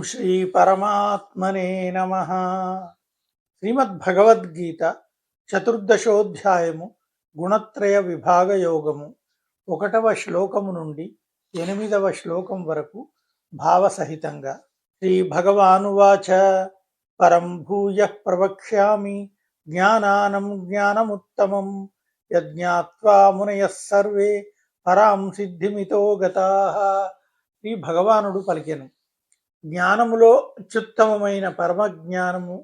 శ్రీ పరమాత్మనే నమః. శ్రీమద్భగవద్గీత చతుర్దశోధ్యాయము గుణత్రయ విభాగ యోగము 1వ శ్లోకము నుండి 8వ శ్లోకం వరకు భావసహితంగా. శ్రీ భగవానువాచ పరం భూయః ప్రవక్ష్యామి జ్ఞానానం జ్ఞానముత్తమం యజ్ఞాత్వా మునయః సర్వే పరాం సిద్ధిమితో గతాః. శ్రీ భగవానుడు పలికెను, జ్ఞానములో అత్యుత్తమమైన పరమజ్ఞానము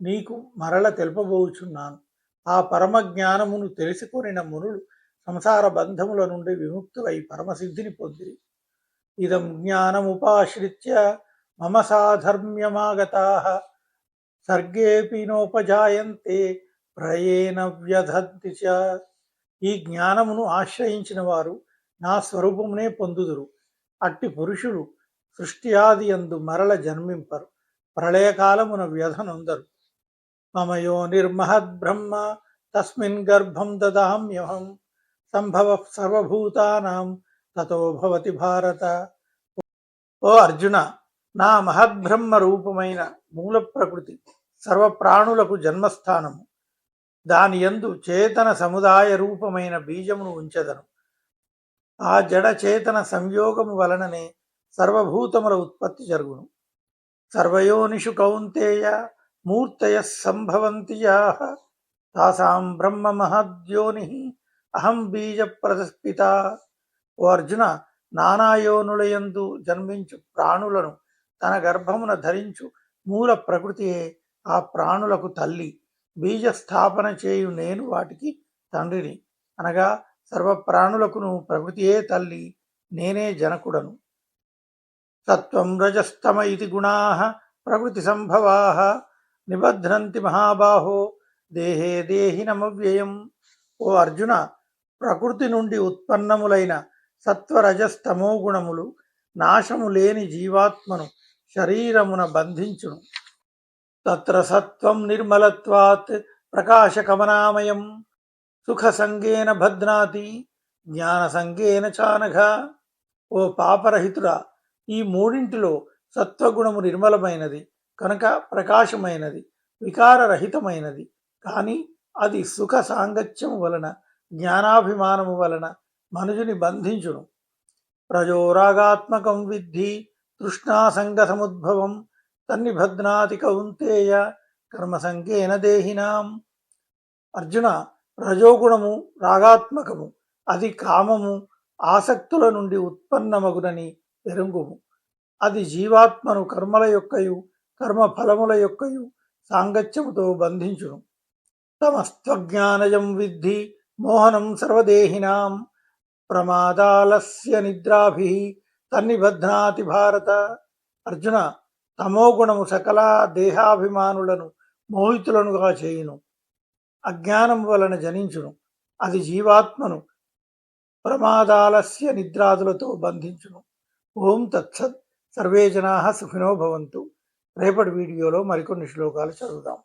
నీకు మరల తెలుపబోచున్నాను. ఆ పరమ జ్ఞానమును తెలుసుకొనిన మునులు సంసార బంధముల నుండి విముక్తులై పరమసిద్ధిని పొందిరి. ఇదం జ్ఞానముపాశ్రిత్య మమ సాధర్మ్యమాగతాః సర్గేపి నోపజాయంతే ప్రళయేన వ్యధంతి చ. ఈ జ్ఞానమును ఆశ్రయించిన వారు నా స్వరూపమునే పొందుదురు. అట్టి పురుషులు సృష్టి ఆది యందు మరల జన్మింపరు, ప్రళయకాలమున వ్యధనొందరు. మమ యోనిర్మహద్బ్రహ్మ తస్మిన్ గర్భం దదామ్యహం సంభవ సర్వభూతానాం తతో భవతి భారత. ఓ అర్జున, నా మహద్బ్రహ్మ రూపమైన మూల ప్రకృతి సర్వప్రాణులకు జన్మస్థానము. దాని యందు చేతన సముదాయ రూపమైన బీజమును ఉంచెదను. ఆ జడ చేతన సంయోగము వలననే సర్వభూతముల ఉత్పత్తి జరుగును. సర్వయోనిషు కౌంతేయ మూర్తయః సంభవంతి యాః తాసాం బ్రహ్మ మహద్యోని అహం బీజ ప్రదస్పిత. ఓ అర్జున, నానాయోనులయందు జన్మించు ప్రాణులను తన గర్భమున ధరించు మూల ప్రకృతియే ఆ ప్రాణులకు తల్లి. బీజ స్థాపన చేయు నేను వాటికి తండ్రిని. అనగా సర్వప్రాణులకును ప్రకృతియే తల్లి, నేనే జనకుడను. సత్వం రజస్తమ ఇతి గుణాః ప్రకృతి సంభవాః నిబధ్నంతి మహాబాహో దేహే దేహినమవ్యయం. ఓ అర్జున, ప్రకృతి నుండి ఉత్పన్నములైన సత్వరజస్తమో గుణములు నాశము లేని జీవాత్మను శరీరమున బంధించును. తత్ర సత్వం నిర్మలత్వాత్ ప్రకాశకమనామయం సుఖసంగేన భద్నాతి జ్ఞానసంగేన చానఘ. ఓ పాపరహితుడా, ఈ మూడింటిలో సత్వగుణము నిర్మలమైనది కనుక ప్రకాశమైనది, వికారరహితమైనది. కానీ అది సుఖ సాంగత్యము వలన, జ్ఞానాభిమానము వలన మనుజుని బంధించును. రజోరాగాత్మకం విద్ధి తృష్ణాసంగసముద్భవం తన్నిబధ్నాతి కౌంతేయ కర్మసంగేన దేహినాం. అర్జున, రజోగుణము రాగాత్మకము, అది కామము ఆసక్తుల నుండి ఉత్పన్నమగునని ఎరుంగుము. అది జీవాత్మను కర్మల యొక్కయు కర్మఫలముల యొక్కయు సాంగత్యముతో బంధించును. తమస్త్వజ్ఞానజం విద్ధి మోహనం సర్వదేహినాం ప్రమాదాలస్య నిద్రాభిః తన్నిబధ్నాతి భారత. అర్జున, తమోగుణము సకల దేహాభిమానులను మోహితులనుగా చేయును, అజ్ఞానం వలన జనించును. అది జీవాత్మను ప్రమాదాలస్య నిద్రాదులతో బంధించును. ఓం తత్సత్. సర్వే జనాః సుఖినో భవంతు. రేపటి వీడియోలో మరికొన్ని శ్లోకాలు చదువుదాం.